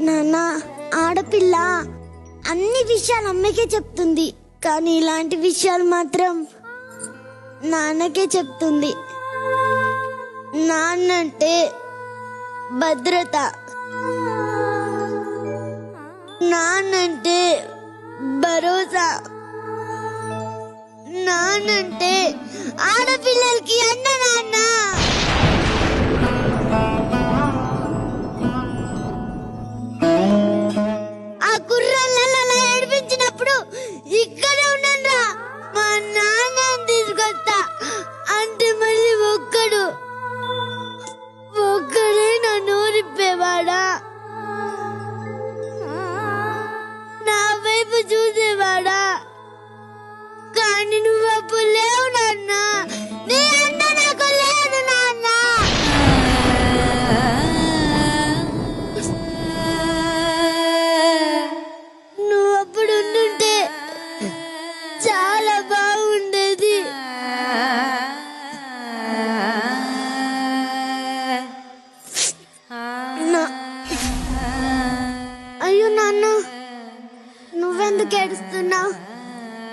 నాన్న, ఆడపిల్ల అన్ని విషయాలు అమ్మకే చెప్తుంది, కానీ ఇలాంటి విషయాలు మాత్రం నాన్నకే చెప్తుంది. నాన్నంటే భద్రత, నాన్నంటే భరోసా, నాన్నంటే ఆడపిల్లలకి అన్న నాన్న. ఆ కుర్రలను ఏడిపించినప్పుడు ఇక్కడే ఉన్నారా, మా నాన్న తీసుకొస్తా అంటే మళ్ళీ ఒక్కడే నా నోరిప్పేవాడా, నా వైపు చూసేవాడా? కానీ నువ్వు అప్పుడు లేవు నాన్న, నీ అన్న నాకు లేదు నాన్న. నువ్వు అప్పుడు ఉండుంటే చాలా బాగుండేది. అయ్యో నాన్న, నువ్వెందుకు ఏడుస్తున్నావు?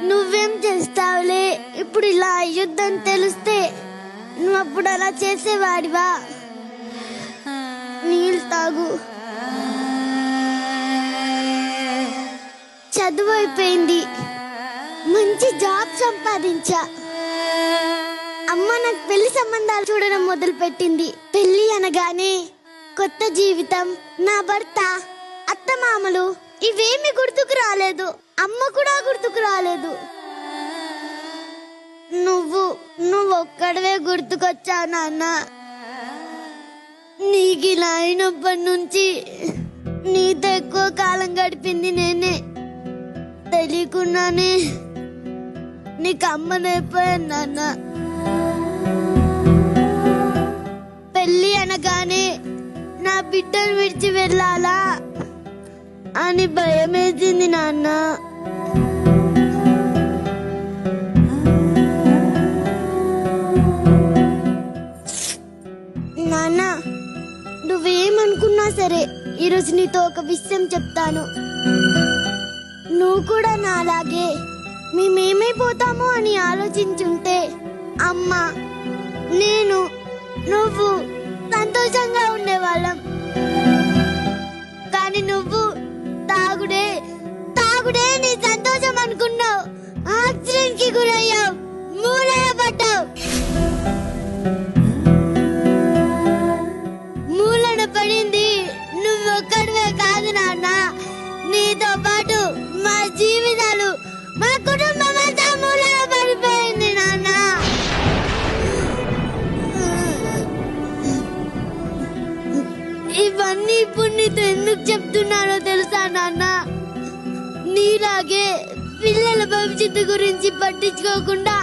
నువ్వేం చేస్తావులే, ఇప్పుడు ఇలా అయ్యొద్దని తెలిస్తే నువ్వు అప్పుడు అలా చేసేవాడివా? నీళ్ళు తాగు. చదువు అయిపోయింది, మంచి జాబ్ సంపాదించా. అమ్మ నాకు పెళ్లి సంబంధాలు చూడడం మొదలు పెట్టింది. పెళ్లి అనగానే కొత్త జీవితం, నా భర్త, అత్తమామలు ఇవేమి గుర్తుకు రాలేదు. అమ్మ కూడా గుర్తుకు రాలేదు. నువ్వు ఒక్కడవే గుర్తుకొచ్చావు నాన్న. నీకు ఇలా అయినప్పటి నుంచి నీతో ఎక్కువ కాలం గడిపింది నేనే. తెలియకుండానే నీకు అమ్మనైపోయాను నాన్న. పెళ్ళి అనగానే నా బిడ్డను విడిచి వెళ్ళాలా అని భయమేసింది నాన్న. నాన్న, నువ్వేమనుకున్నా సరే ఈరోజు నీతో ఒక విషయం చెప్తాను. నువ్వు కూడా నాలాగే మేమేమైపోతామో అని ఆలోచించుంటే అమ్మ, నేను, నువ్వు సంతోషంగా ఉండేవాళ్ళం. కానీ నువ్వు తాగుడే నీ సంతోషం అనుకున్నావు. యాక్సిడెంట్ కి గురయ్యావు, మూలన పడ్డావు. మూలన పడింది నువ్వొక్కడివే కాదు నాన్న, నీతో పాటు మా జీవితాలు, మా కుటుంబం అంతా మూలన పడిపోయింది నాన్న. ఇవన్నీ ఇప్పుడు నీతో ఎందుకు చెప్తున్నానో తెలుసా నాన్న? నీలాగే పిల్లల భవిష్యత్తు గురించి పట్టించుకోకుండా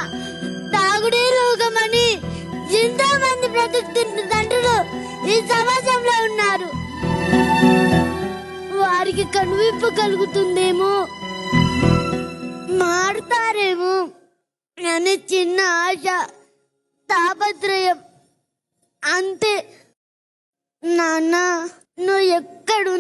తాగుడే రోగమని ఎంతో మంది బ్రతుకుతున్న తండ్రులు ఈ సమాజంలో ఉన్నారు. వారికి కనువిప్పు కలుగుతుందేమో, మారుతారేమో అనే చిన్న ఆశ, తాపత్రయం, అంతే. నాన్న, నువ్వు ఎక్కడున్నా